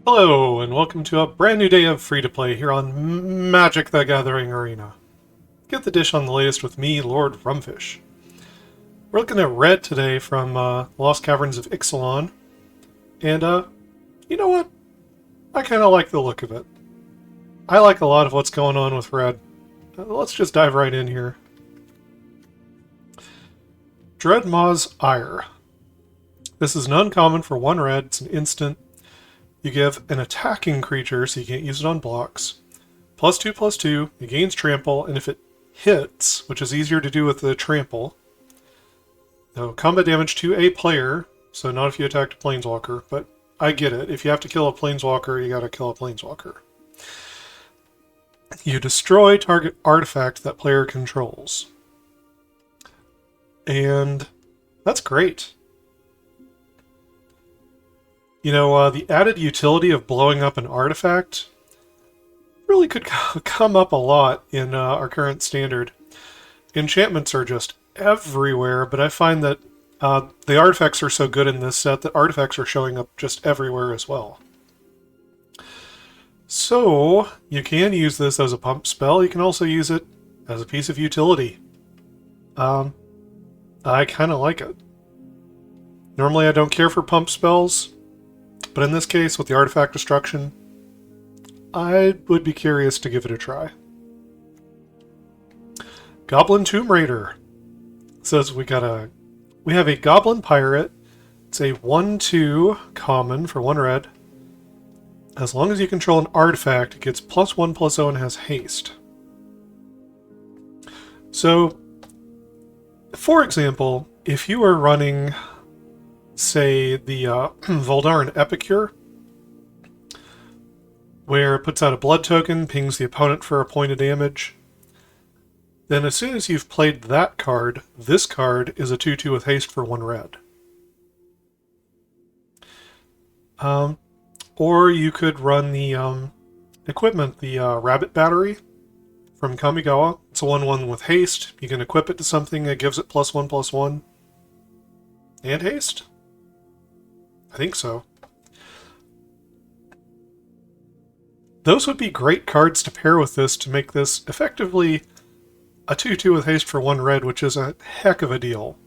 Hello, and welcome to a brand new day of free-to-play here on Magic the Gathering Arena. Get the dish on the latest with me, Lord Rumfish. We're looking at red today from Lost Caverns of Ixalan, and you know what? I kind of like the look of it. I like a lot of what's going on with red. Let's just dive right in here. Dreadmaw's Ire. This is an uncommon for 1 red, it's an instant. You give an attacking creature, so you can't use it on blocks. +2/+2, it gains trample, and if it hits, which is easier to do with the trample, no combat damage to a player, so not if you attacked a planeswalker, but I get it. If you have to kill a planeswalker, you gotta kill a planeswalker. You destroy target artifact that player controls. And that's great. You know, the added utility of blowing up an artifact really could come up a lot in our current standard. Enchantments are just everywhere, but I find that the artifacts are so good in this set that artifacts are showing up just everywhere as well. So, you can use this as a pump spell. You can also use it as a piece of utility. I kind of like it. Normally I don't care for pump spells, but in this case, with the artifact destruction, I would be curious to give it a try. Goblin Tomb Raider says we have a Goblin Pirate. It's a 1/2 common for 1 red. As long as you control an artifact, it gets +1/+0 and has haste. So, for example, if you were running, say, the Voldaran Epicure, where it puts out a blood token, pings the opponent for a point of damage, then as soon as you've played that card, this card is a 2/2 with haste for 1 red. Or you could run the equipment, the Rabbit Battery from Kamigawa. It's a 1/1 with haste. You can equip it to something that gives it +1/+1 and haste? I think so. Those would be great cards to pair with this to make this effectively a 2/2 with haste for 1 red, which is a heck of a deal.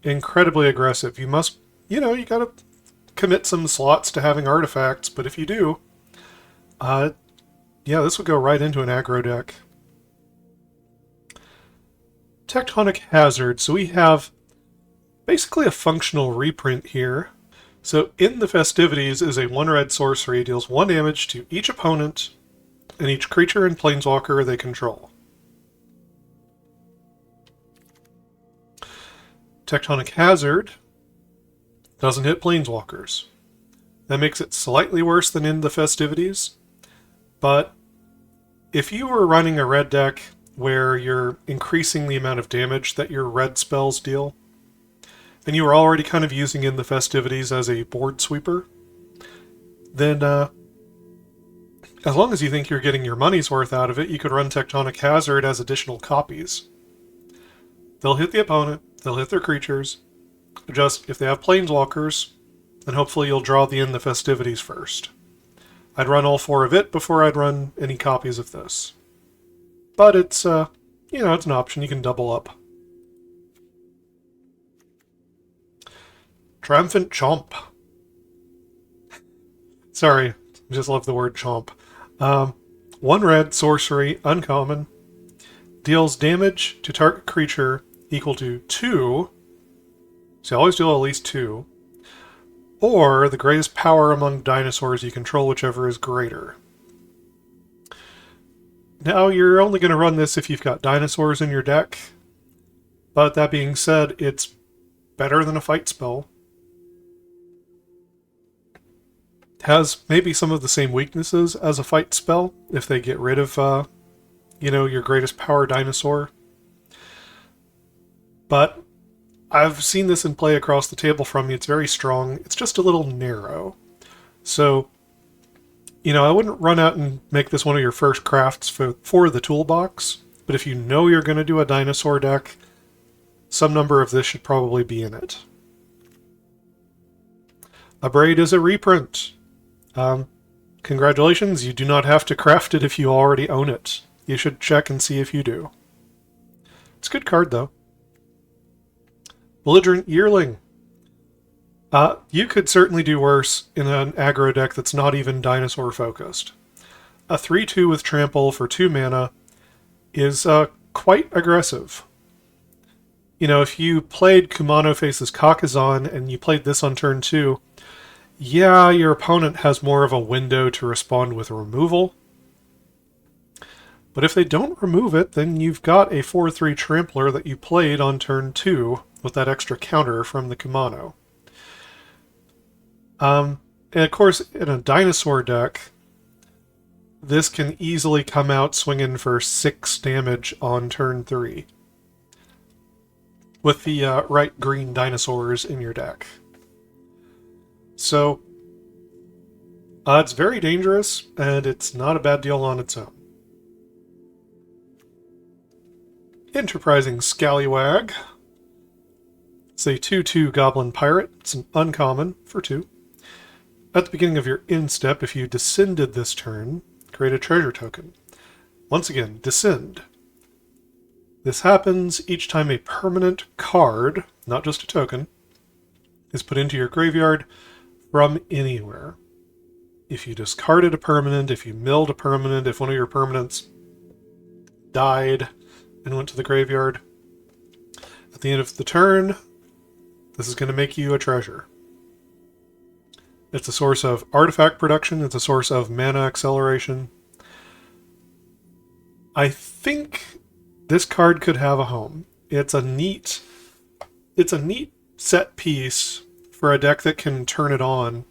Incredibly aggressive. You must, you gotta commit some slots to having artifacts, but if you do, yeah, this would go right into an aggro deck. Tectonic Hazard. So we have basically a functional reprint here. So in the Festivities is a 1 red sorcery, deals 1 damage to each opponent and each creature and planeswalker they control. Tectonic Hazard doesn't hit planeswalkers. That makes it slightly worse than in the Festivities, but if you were running a red deck where you're increasing the amount of damage that your red spells deal, and you were already kind of using in the Festivities as a board sweeper, then as long as you think you're getting your money's worth out of it, you could run Tectonic Hazard as additional copies. They'll hit the opponent, they'll hit their creatures. Just, if they have planeswalkers, then hopefully you'll draw the in the Festivities first. I'd run all 4 of it before I'd run any copies of this. But it's, it's an option. You can double up. Triumphant Chomp. Sorry, I just love the word chomp. 1 red, sorcery, uncommon. Deals damage to target creature equal to 2. So you always deal at least 2. Or the greatest power among dinosaurs you control, whichever is greater. Now, you're only going to run this if you've got dinosaurs in your deck. But that being said, it's better than a fight spell. Has maybe some of the same weaknesses as a fight spell, if they get rid of, your greatest power dinosaur. But I've seen this in play across the table from me. It's very strong. It's just a little narrow. So, I wouldn't run out and make this one of your first crafts for the toolbox. But if you know you're going to do a dinosaur deck, some number of this should probably be in it. A Braid is a reprint. Congratulations, you do not have to craft it if you already own it. You should check and see if you do. It's a good card, though. Belligerent Yearling. You could certainly do worse in an aggro deck that's not even dinosaur-focused. A 3-2 with Trample for 2 mana is quite aggressive. You know, if you played Kumano Faces Kakazan and you played this on turn 2, yeah, your opponent has more of a window to respond with removal. But if they don't remove it, then you've got a 4-3 Trampler that you played on turn 2 with that extra counter from the Kumano. And of course, in a dinosaur deck, this can easily come out swinging for 6 damage on turn 3 with the right green dinosaurs in your deck. So, it's very dangerous, and it's not a bad deal on its own. Enterprising Scallywag. It's a 2-2 Goblin Pirate. It's an uncommon for 2. At the beginning of your end step, if you descended this turn, create a treasure token. Once again, descend. This happens each time a permanent card, not just a token, is put into your graveyard from anywhere. If you discarded a permanent, if you milled a permanent, if one of your permanents died and went to the graveyard, at the end of the turn, this is going to make you a treasure. It's a source of artifact production. It's a source of mana acceleration. I think this card could have a home. It's a neat set piece for a deck that can turn it on,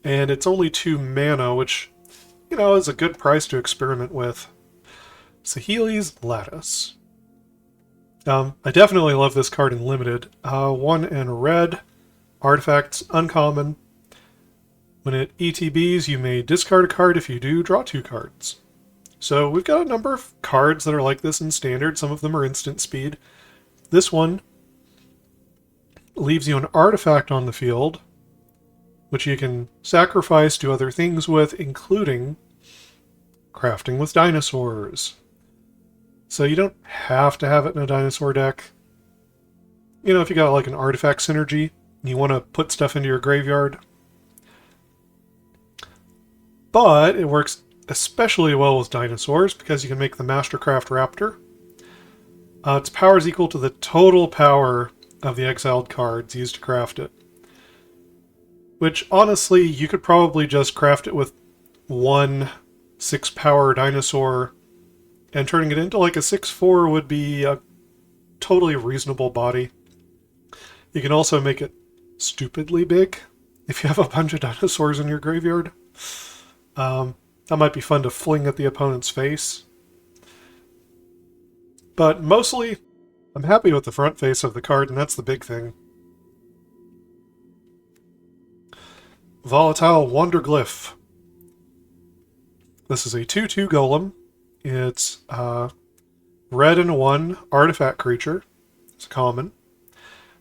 and it's only 2 mana, which, you know, is a good price to experiment with. Saheeli's Lattice. I definitely love this card in Limited. 1 and red, artifacts, uncommon. When it ETBs, you may discard a card. If you do, draw 2 cards. So we've got a number of cards that are like this in Standard. Some of them are instant speed. This one leaves you an artifact on the field, which you can sacrifice, do other things with, including crafting with dinosaurs. So you don't have to have it in a dinosaur deck. You know, if you got like an artifact synergy, and you want to put stuff into your graveyard. But it works especially well with dinosaurs because you can make the Mastercraft Raptor. Its power is equal to the total power of the exiled cards used to craft it. Which, honestly, you could probably just craft it with 1 6-power dinosaur, and turning it into like a 6/4 would be a totally reasonable body. You can also make it stupidly big if you have a bunch of dinosaurs in your graveyard. That might be fun to fling at the opponent's face. But mostly, I'm happy with the front face of the card, and that's the big thing. Volatile Wanderglyph. This is a 2-2 golem. It's red and 1 artifact creature. It's a common.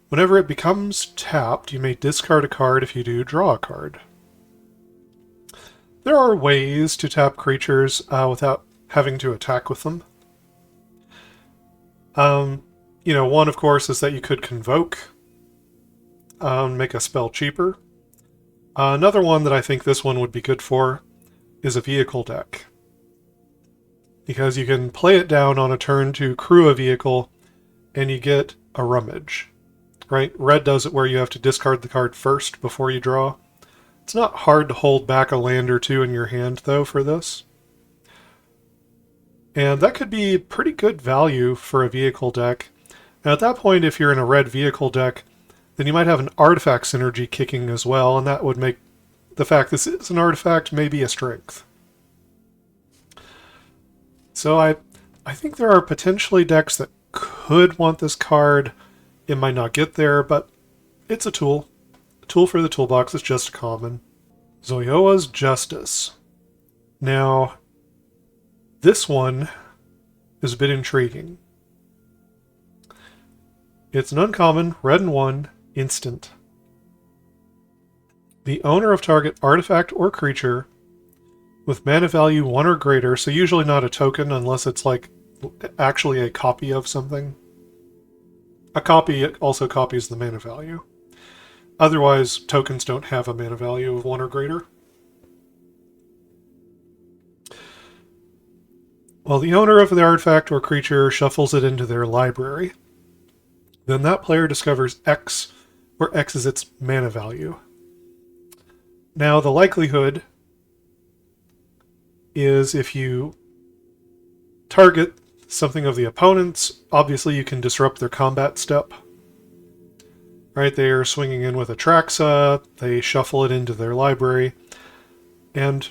Whenever it becomes tapped, you may discard a card. If you do, draw a card. There are ways to tap creatures without having to attack with them. You know, one, of course, is that you could convoke, make a spell cheaper. Another one that I think this one would be good for is a vehicle deck. Because you can play it down on a turn to crew a vehicle, and you get a rummage. Right? Red does it where you have to discard the card first before you draw. It's not hard to hold back a land or 2 in your hand, though, for this. And that could be pretty good value for a vehicle deck. And at that point, if you're in a red vehicle deck, then you might have an artifact synergy kicking as well, and that would make the fact this is an artifact maybe a strength. So I think there are potentially decks that could want this card. It might not get there, but it's a tool. Tool for the toolbox is just a common. Zoyoa's Justice. Now, this one is a bit intriguing. It's an uncommon, red and 1, instant. The owner of target artifact or creature with mana value 1 or greater, so usually not a token unless it's like actually a copy of something. A copy also copies the mana value. Otherwise, tokens don't have a mana value of 1 or greater. Well, the owner of the artifact or creature shuffles it into their library. Then that player discovers X, where X is its mana value. Now, the likelihood is if you target something of the opponent's, obviously you can disrupt their combat step. Right, they are swinging in with Atraxa, they shuffle it into their library, and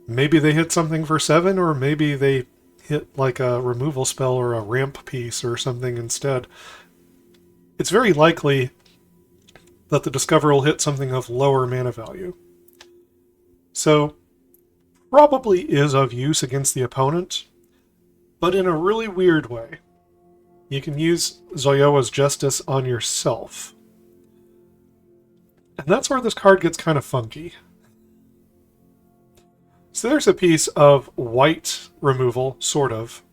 maybe they hit something for 7, or maybe they hit like a removal spell or a ramp piece or something instead. It's very likely that the Discover will hit something of lower mana value. So, probably is of use against the opponent, but in a really weird way. You can use Zoyoa's Justice on yourself. And that's where this card gets kind of funky. So there's a piece of white removal, sort of,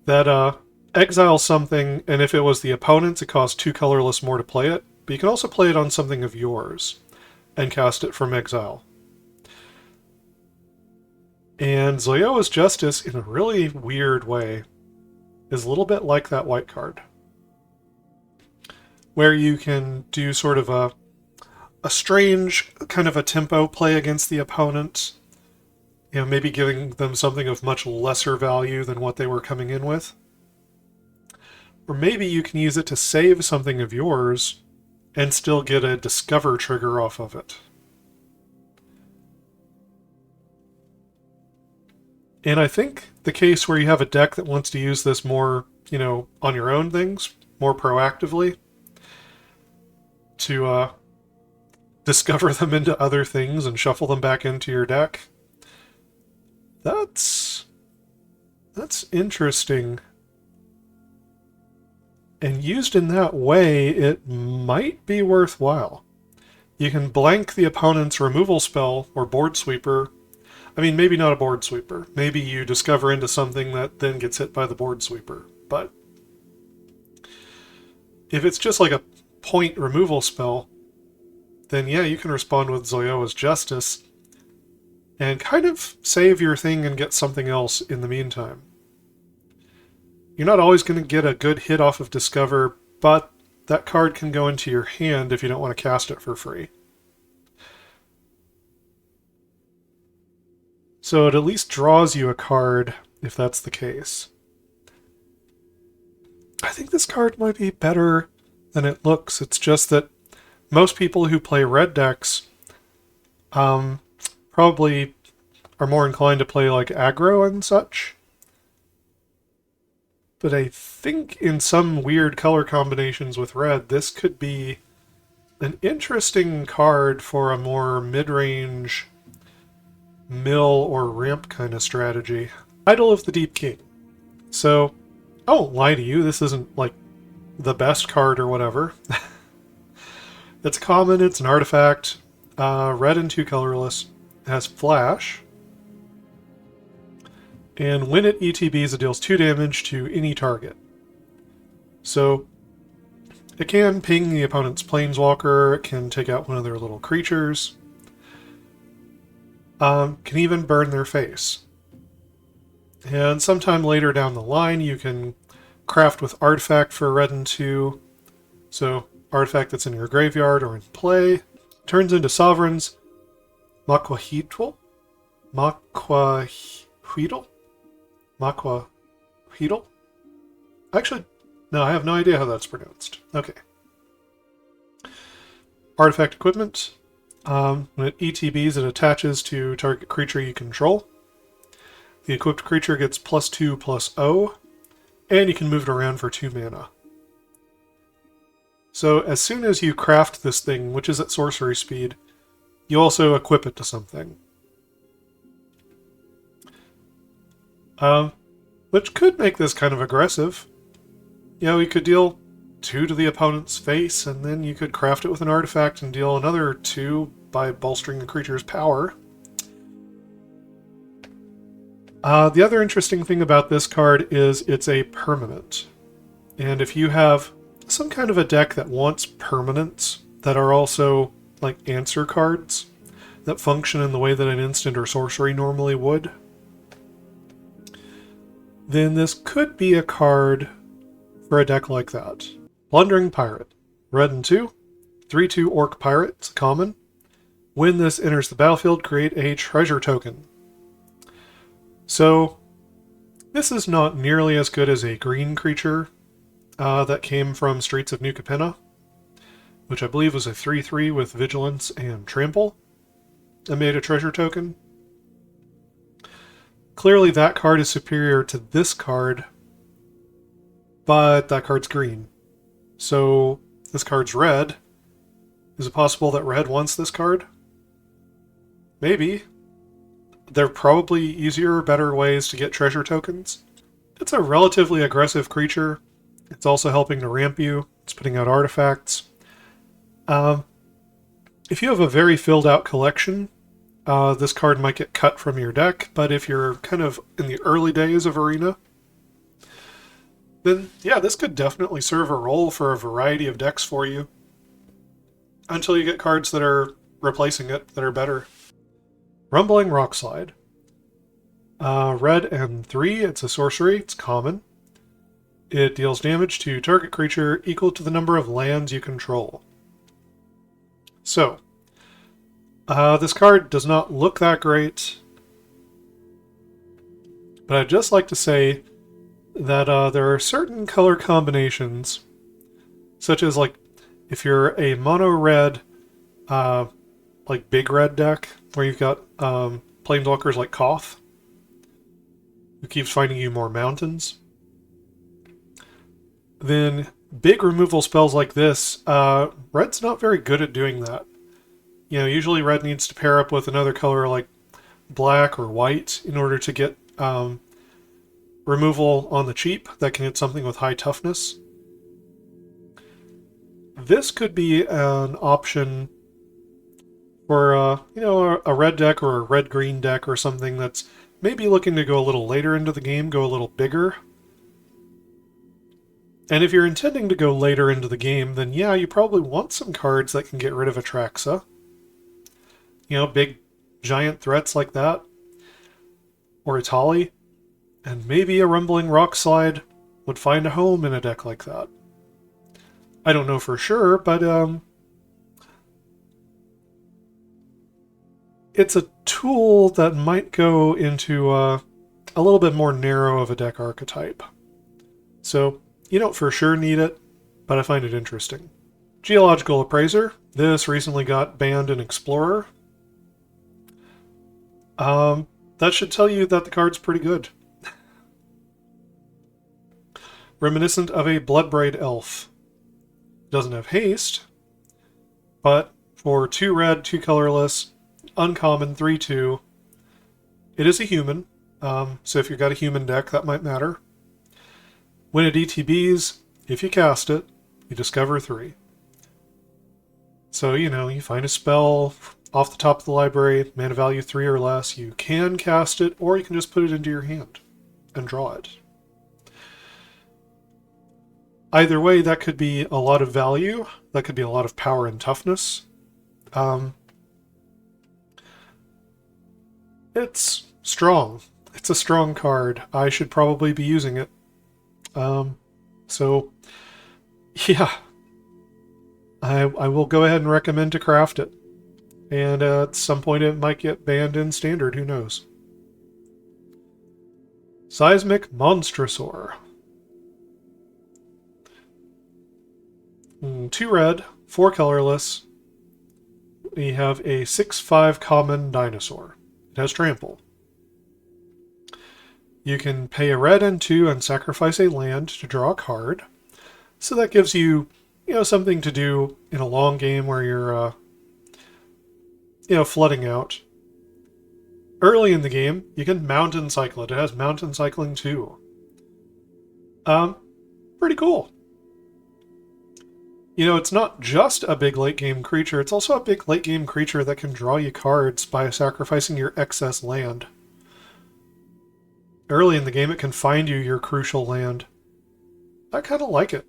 that exiles something, and if it was the opponent's, it costs 2 colorless more to play it, but you can also play it on something of yours and cast it from exile. And Zoyoa's Justice, in a really weird way, is a little bit like that white card, where you can do sort of a strange kind of a tempo play against the opponent, you know, maybe giving them something of much lesser value than what they were coming in with. Or maybe you can use it to save something of yours and still get a Discover trigger off of it. And I think the case where you have a deck that wants to use this more, you know, on your own things, more proactively, to discover them into other things and shuffle them back into your deck, that's interesting. And used in that way, it might be worthwhile. You can blank the opponent's removal spell or board sweeper. I mean, maybe not a board sweeper. Maybe you discover into something that then gets hit by the board sweeper. But if it's just like a point removal spell, then yeah, you can respond with Zoyoa's Justice and kind of save your thing and get something else in the meantime. You're not always going to get a good hit off of Discover, but that card can go into your hand if you don't want to cast it for free. So it at least draws you a card if that's the case. I think this card might be better than it looks. It's just that most people who play red decks probably are more inclined to play like aggro and such. But I think in some weird color combinations with red, this could be an interesting card for a more mid-range mill or ramp kind of strategy. Idol of the Deep King. So, I won't lie to you, this isn't like the best card or whatever. It's common, it's an artifact, red and 2 colorless, it has flash, and when it ETBs, it deals 2 damage to any target. So, it can ping the opponent's planeswalker, it can take out one of their little creatures, can even burn their face. And sometime later down the line, you can craft with artifact for red and 2, so artifact that's in your graveyard or in play, turns into sovereigns, Makwahuitl? Actually, no, I have no idea how that's pronounced. Okay. Artifact equipment. When it ETBs, it attaches to target creature you control. The equipped creature gets +2/+0, and you can move it around for 2 mana. So as soon as you craft this thing, which is at sorcery speed, you also equip it to something. Which could make this kind of aggressive. You know, you could deal 2 to the opponent's face, and then you could craft it with an artifact and deal another 2 by bolstering the creature's power. The other interesting thing about this card is it's a permanent. And if you have some kind of a deck that wants permanents that are also like answer cards that function in the way that an instant or sorcery normally would, then this could be a card for a deck like that. Plundering Pirate. Red and 2. 3/2 Orc Pirate. It's a common. When this enters the battlefield, create a treasure token. So, this is not nearly as good as a green creature that came from Streets of New Capenna, which I believe was a 3/3 with Vigilance and Trample that made a treasure token. Clearly that card is superior to this card, but that card's green. So this card's red. Is it possible that red wants this card? Maybe. There are probably easier, better ways to get treasure tokens. It's a relatively aggressive creature. It's also helping to ramp you. It's putting out artifacts. If you have a very filled out collection, this card might get cut from your deck, but if you're kind of in the early days of Arena, then yeah, this could definitely serve a role for a variety of decks for you. Until you get cards that are replacing it that are better. Rumbling Rockslide. Red and 3, it's a sorcery, it's common. It deals damage to target creature equal to the number of lands you control. So, this card does not look that great, but I'd just like to say that there are certain color combinations, such as like if you're a mono red, like big red deck, where you've got planeswalkers like Koth, who keeps finding you more mountains, then big removal spells like this, red's not very good at doing that. You know, usually red needs to pair up with another color like black or white in order to get removal on the cheap that can hit something with high toughness. This could be an option for, you know, a red deck or a red-green deck or something that's maybe looking to go a little later into the game, go a little bigger. And if you're intending to go later into the game, then yeah, you probably want some cards that can get rid of Atraxa. You know, big, giant threats like that. Or Itali. And maybe a Rumbling Rockslide would find a home in a deck like that. I don't know for sure, but it's a tool that might go into a little bit more narrow of a deck archetype. So, you don't for sure need it, but I find it interesting. Geological Appraiser. This recently got banned in Explorer. That should tell you that the card's pretty good. Reminiscent of a Bloodbraid Elf. Doesn't have haste, but for 2 red, 2 colorless, uncommon, 3/2, it is a human, so if you've got a human deck, that might matter. When it ETBs, if you cast it, you discover 3. So, you know, you find a spell off the top of the library, mana value 3 or less, you can cast it, or you can just put it into your hand and draw it. Either way, that could be a lot of value, that could be a lot of power and toughness. It's strong. It's a strong card. I should probably be using it. So, yeah. I will go ahead and recommend to craft it. And at some point it might get banned in Standard, who knows. Seismic Monstrosaur. 2 red, 4 colorless. We have a 6/5 common dinosaur. It has trample. You can pay a red and 2 and sacrifice a land to draw a card. So that gives you, you know, something to do in a long game where you're, you know, flooding out. Early in the game, you can mountain cycle it. It has mountain cycling too. Pretty cool. You know, it's not just a big late game creature, it's also a big late game creature that can draw you cards by sacrificing your excess land. Early in the game, it can find you your crucial land. I kind of like it.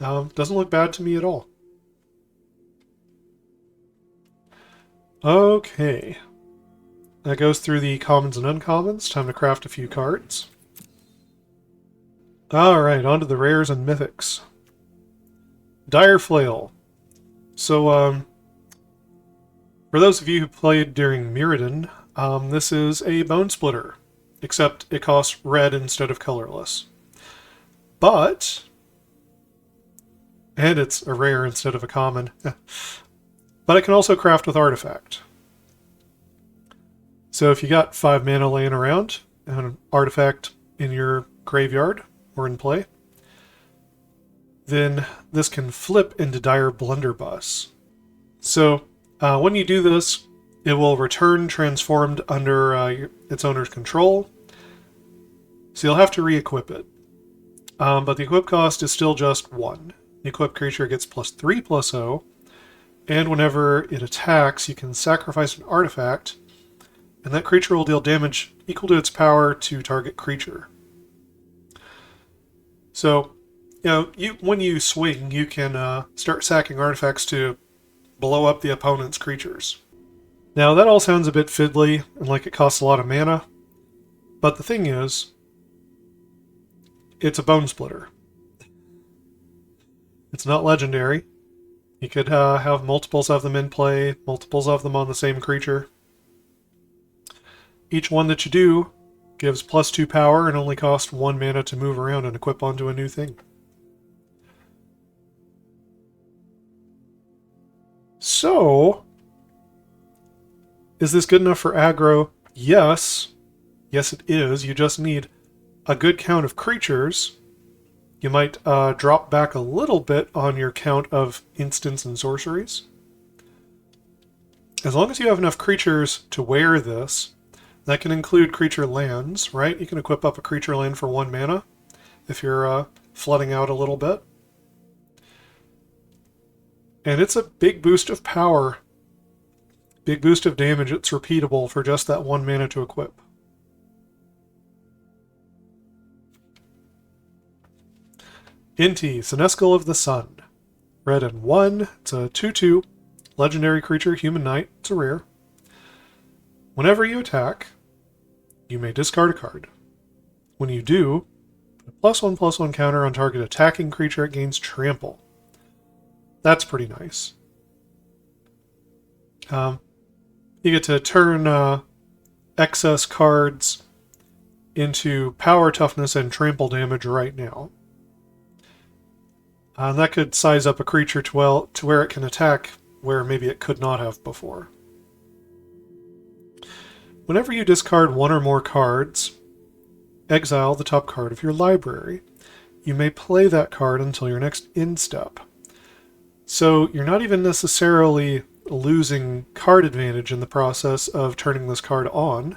Doesn't look bad to me at all. Okay. That goes through the commons and uncommons. Time to craft a few cards. Alright, on to the rares and mythics. Dire Flail. So, for those of you who played during Mirrodin, this is a Bone Splitter, except it costs red instead of colorless. But, and it's a rare instead of a common, but it can also craft with Artifact. So if you got 5 mana laying around, and an Artifact in your graveyard, or in play, then this can flip into Dire Blunderbuss. So when you do this, it will return transformed under its owner's control. So you'll have to re-equip it. But the equip cost is still just 1. The equipped creature gets +3/+0, and whenever it attacks, you can sacrifice an artifact, and that creature will deal damage equal to its power to target creature. So, you know, when you swing, you can start sacking artifacts to blow up the opponent's creatures. Now, that all sounds a bit fiddly and like it costs a lot of mana, but the thing is, it's a Bone Splitter. It's not legendary. You could have multiples of them in play, multiples of them on the same creature. Each one that you do gives +2 power and only costs 1 mana to move around and equip onto a new thing. So, is this good enough for aggro? Yes. Yes, it is. You just need a good count of creatures. You might drop back a little bit on your count of instants and sorceries. As long as you have enough creatures to wear this, that can include creature lands, right? You can equip up a creature land for 1 mana if you're flooding out a little bit. And it's a big boost of power. Big boost of damage. It's repeatable for just that 1 mana to equip. Inti, Senescal of the Sun. Red and 1. It's a 2/2. Legendary creature, Human Knight. It's a rare. Whenever you attack, you may discard a card. When you do, put a +1/+1 counter on target attacking creature. It gains trample. That's pretty nice. You get to turn excess cards into power, toughness, and trample damage right now. And that could size up a creature to where it can attack where maybe it could not have before. Whenever you discard 1 or more cards, exile the top card of your library. You may play that card until your next end step. So you're not even necessarily losing card advantage in the process of turning this card on,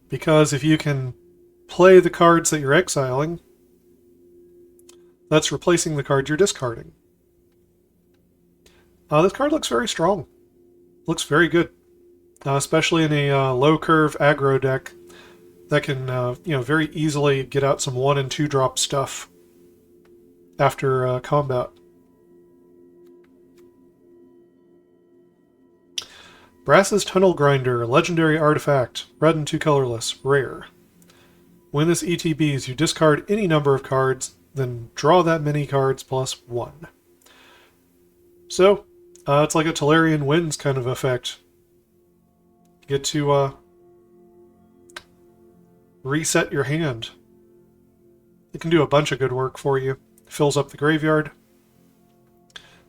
because if you can play the cards that you're exiling, that's replacing the cards you're discarding. This card looks very strong. Looks very good. Especially in a low-curve aggro deck that can very easily get out some 1- and 2-drop stuff after combat. Brass's Tunnel Grinder, legendary artifact, red and 2 colorless, rare. When this ETBs, you discard any number of cards, then draw that many cards +1. So, it's like a Tolarian Winds kind of effect. You get to reset your hand. It can do a bunch of good work for you. Fills up the graveyard.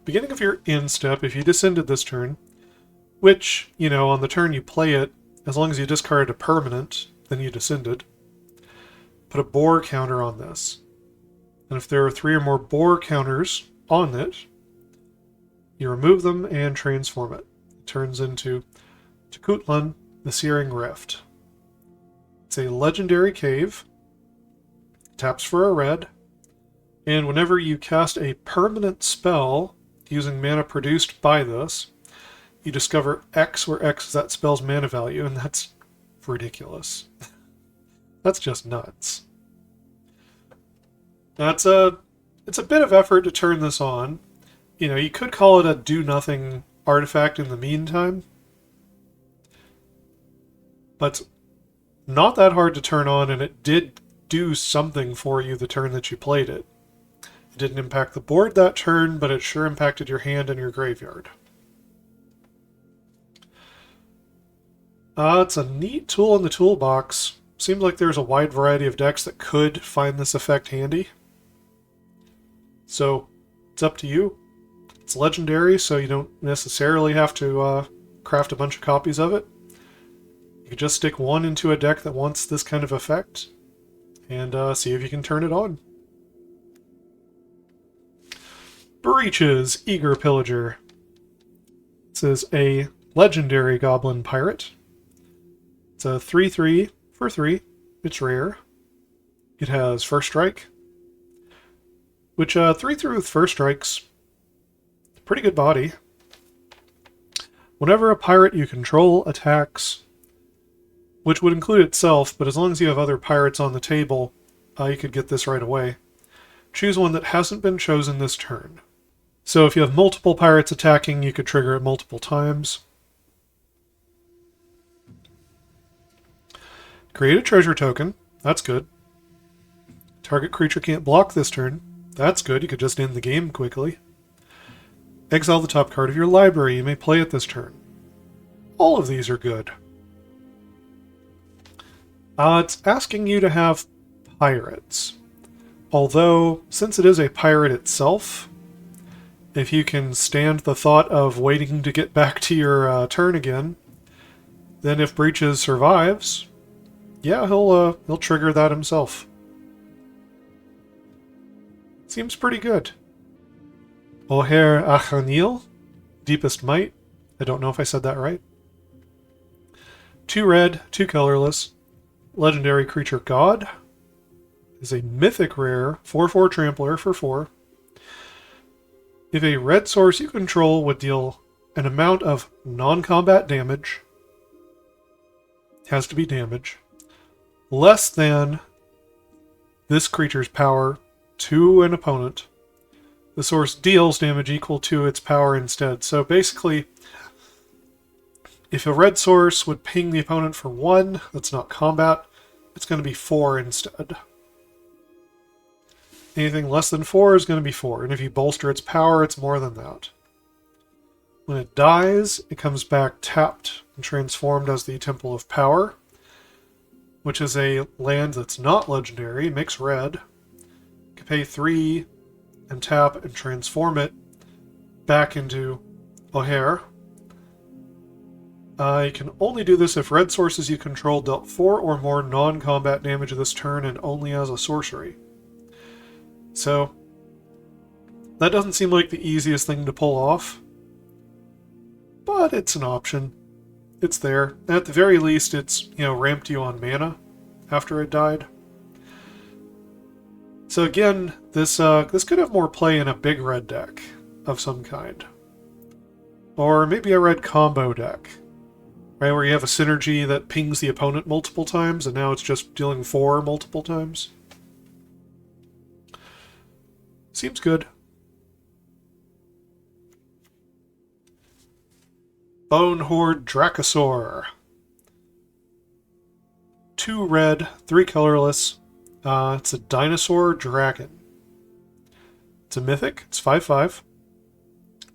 Beginning of your end step, if you descended this turn, which, on the turn you play it, as long as you discarded a permanent, then you descended, put a boar counter on this. And if there are 3 or more boar counters on it, you remove them and transform it. It turns into Tekutlan, the Searing Rift. It's a legendary cave. Taps for a red. And whenever you cast a permanent spell using mana produced by this, you discover X, where X is that spell's mana value, and that's ridiculous. That's just nuts. It's a bit of effort to turn this on. You know, you could call it a do-nothing artifact in the meantime, but not that hard to turn on, and it did do something for you the turn that you played it. It didn't impact the board that turn, but it sure impacted your hand and your graveyard. It's a neat tool in the toolbox. Seems like there's a wide variety of decks that could find this effect handy. So, it's up to you. It's legendary, so you don't necessarily have to craft a bunch of copies of it. You can just stick one into a deck that wants this kind of effect, and see if you can turn it on. Breaches, Eager Pillager. This is a legendary goblin pirate. It's a 3/3 for 3. It's rare. It has First Strike, which 3/3 with First Strike's a pretty good body. Whenever a pirate you control attacks, which would include itself, but as long as you have other pirates on the table, you could get this right away. Choose one that hasn't been chosen this turn. So if you have multiple pirates attacking, you could trigger it multiple times. Create a treasure token. That's good. Target creature can't block this turn. That's good. You could just end the game quickly. Exile the top card of your library. You may play it this turn. All of these are good. It's asking you to have pirates. Although, since it is a pirate itself, if you can stand the thought of waiting to get back to your turn again, then if Breaches survives, yeah, he'll trigger that himself. Seems pretty good. Oher Achanil, Deepest Might. I don't know if I said that right. 2 red, 2 colorless. Legendary Creature God. Is a mythic rare, 4/4 trampler for 4. If a red source you control would deal an amount of non-combat damage, has to be damage, less than this creature's power to an opponent, the source deals damage equal to its power instead. So basically, if a red source would ping the opponent for 1, that's not combat, it's going to be 4 instead. Anything less than 4 is going to be 4, and if you bolster its power, it's more than that. When it dies, it comes back tapped and transformed as the Temple of Power, which is a land that's not legendary, makes red. You can pay 3 and tap and transform it back into Oher. You can only do this if red sources you control dealt 4 or more non-combat damage this turn and only as a sorcery. So, that doesn't seem like the easiest thing to pull off, but it's an option. It's there. At the very least, it's, ramped you on mana after it died. So again, this could have more play in a big red deck of some kind. Or maybe a red combo deck, right, where you have a synergy that pings the opponent multiple times, and now it's just dealing 4 multiple times. Seems good. Bone Horde Dracosaur. 2 red, 3 colorless. It's a dinosaur dragon. It's a mythic. It's 5/5.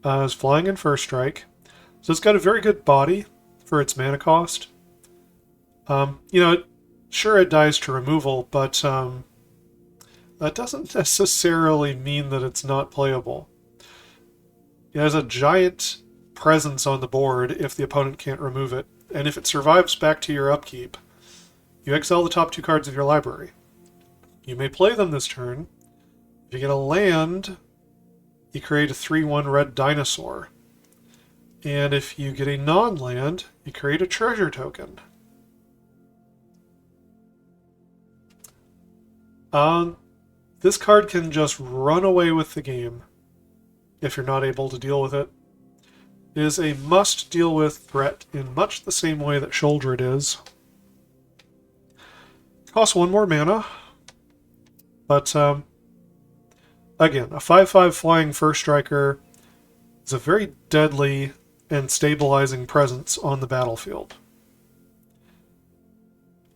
It's flying in First Strike. So it's got a very good body for its mana cost. Sure it dies to removal, but that doesn't necessarily mean that it's not playable. It has a giant presence on the board if the opponent can't remove it, and if it survives back to your upkeep, you exile the top 2 cards of your library. You may play them this turn. If you get a land, you create a 3/1 red dinosaur. And if you get a non-land, you create a treasure token. This card can just run away with the game if you're not able to deal with it. It is a must-deal-with threat in much the same way that Shoulder it is. Costs 1 more mana, but again, a 5/5 flying first striker is a very deadly and stabilizing presence on the battlefield.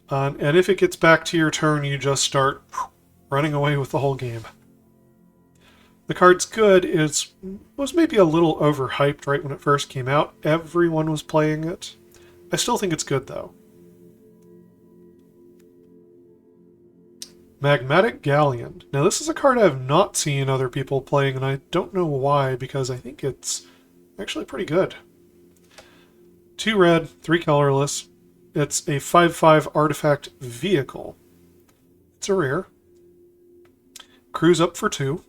And if it gets back to your turn, you just start running away with the whole game. The card's good. It was maybe a little overhyped right when it first came out. Everyone was playing it. I still think it's good, though. Magmatic Galleon. Now, this is a card I have not seen other people playing, and I don't know why, because I think it's actually pretty good. 2 red, 3 colorless. It's a 5/5 artifact vehicle. It's a rare. Crews up for 2.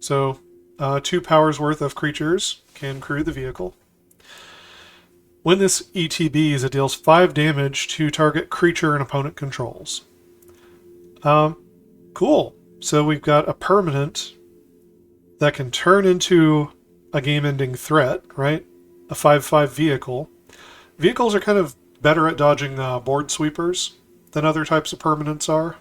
So, 2 powers worth of creatures can crew the vehicle. When this ETBs, it deals 5 damage to target creature an opponent controls. Cool. So we've got a permanent that can turn into a game-ending threat, right? A 5/5 vehicle. Vehicles are kind of better at dodging board sweepers than other types of permanents are.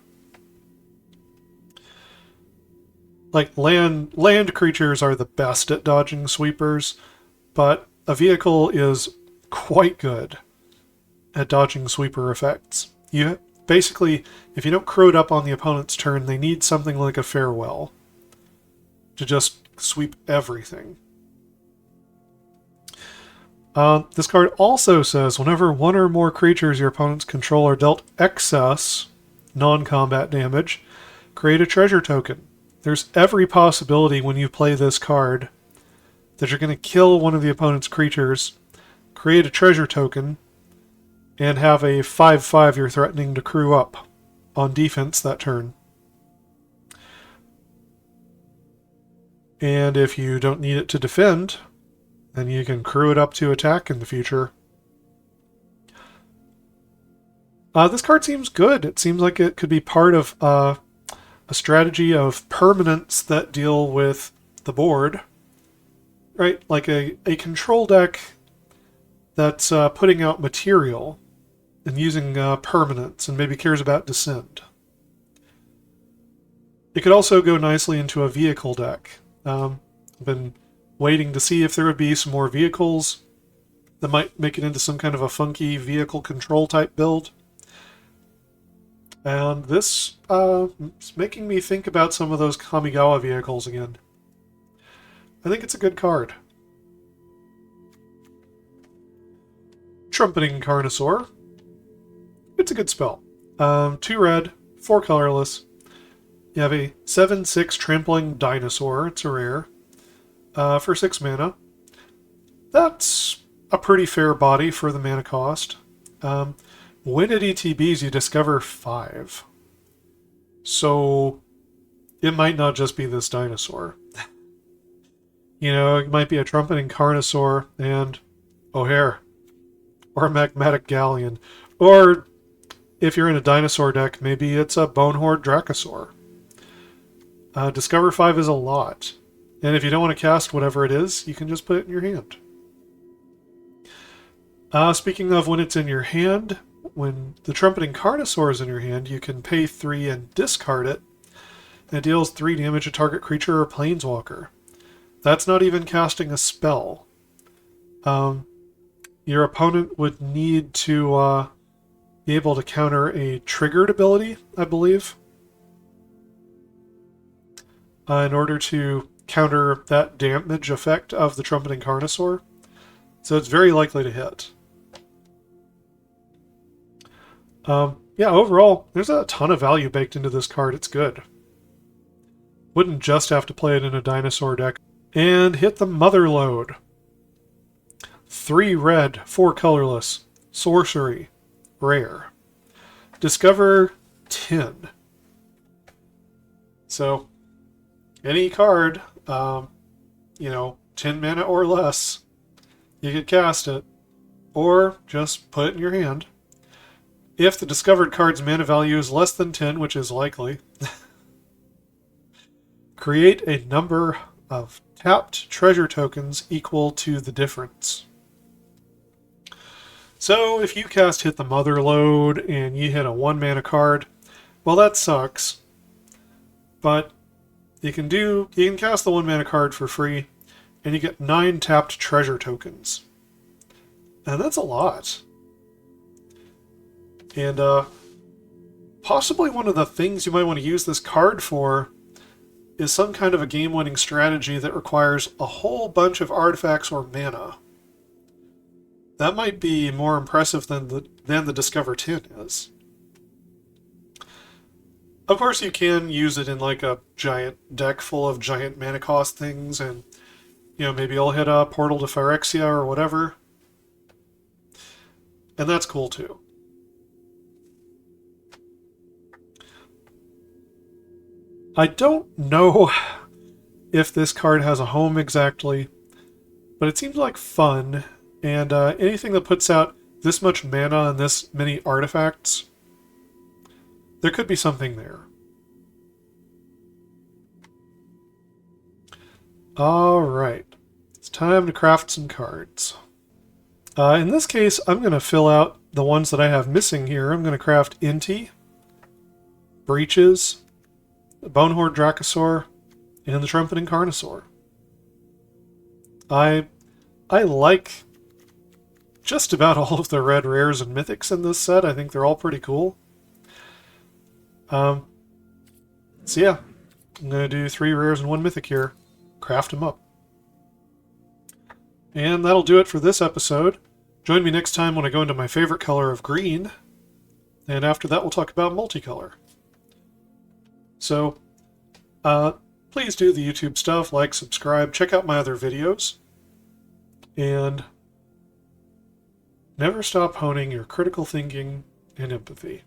Like land creatures are the best at dodging sweepers, but a vehicle is quite good at dodging sweeper effects. You basically, if you don't crew it up on the opponent's turn, they need something like a farewell to just sweep everything. This card also says, whenever 1 or more creatures your opponents control are dealt excess non-combat damage, create a treasure token. There's every possibility when you play this card that you're going to kill one of the opponent's creatures, create a treasure token, and have a 5/5 you're threatening to crew up on defense that turn. And if you don't need it to defend, then you can crew it up to attack in the future. This card seems good. It seems like it could be part of a strategy of permanents that deal with the board. Right? Like a control deck that's putting out material and using permanents and maybe cares about descent. It could also go nicely into a vehicle deck. I've been waiting to see if there would be some more vehicles that might make it into some kind of a funky vehicle control type build. And this is making me think about some of those Kamigawa vehicles again. I think it's a good card. Trumpeting Carnosaur. It's a good spell. 2 red, 4 colorless. You have a 7/6 Trampling Dinosaur. It's a rare. For 6 mana. That's a pretty fair body for the mana cost. When it ETBs, you discover 5. So it might not just be this dinosaur. You know, it might be a Trumpeting Carnosaur and O'Hare. Or a Magmatic Galleon. Or if you're in a dinosaur deck, maybe it's a Bonehorde Dracosaur. Discover 5 is a lot. And if you don't want to cast whatever it is, you can just put it in your hand. Speaking of when it's in your hand, when the Trumpeting Carnosaur is in your hand, you can pay 3 and discard it. And it deals 3 damage to target creature or planeswalker. That's not even casting a spell. Your opponent would need to be able to counter a triggered ability, I believe, in order to counter that damage effect of the Trumpeting Carnosaur. So it's very likely to hit. Yeah, overall, there's a ton of value baked into this card. It's good. Wouldn't just have to play it in a dinosaur deck. And hit the Mother Load. 3 red, 4 colorless. Sorcery. Rare. Discover 10. So, any card, 10 mana or less, you could cast it. Or just put it in your hand. If the discovered card's mana value is less than 10, which is likely, Create a number of tapped treasure tokens equal to the difference. So if you cast Hit the Mother Lode and you hit a 1 mana card, well, that sucks. But you can cast the 1 mana card for free, and you get 9 tapped treasure tokens. And that's a lot. And possibly one of the things you might want to use this card for is some kind of a game-winning strategy that requires a whole bunch of artifacts or mana. That might be more impressive than the Discover 10 is. Of course, you can use it in like a giant deck full of giant mana cost things, and maybe I'll hit a Portal to Phyrexia or whatever. And that's cool too. I don't know if this card has a home exactly, but it seems like fun. And anything that puts out this much mana and this many artifacts, there could be something there. Alright, it's time to craft some cards. In this case, I'm going to fill out the ones that I have missing here. I'm going to craft Inti, Breaches, the Bonehorde Dracosaur, and the Trumpeting Carnosaur. I like just about all of the red rares and mythics in this set. I think they're all pretty cool. So yeah, I'm going to do 3 rares and 1 mythic here. Craft them up. And that'll do it for this episode. Join me next time when I go into my favorite color of green. And after that, we'll talk about multicolor. So, please do the YouTube stuff, like, subscribe, check out my other videos. And never stop honing your critical thinking and empathy.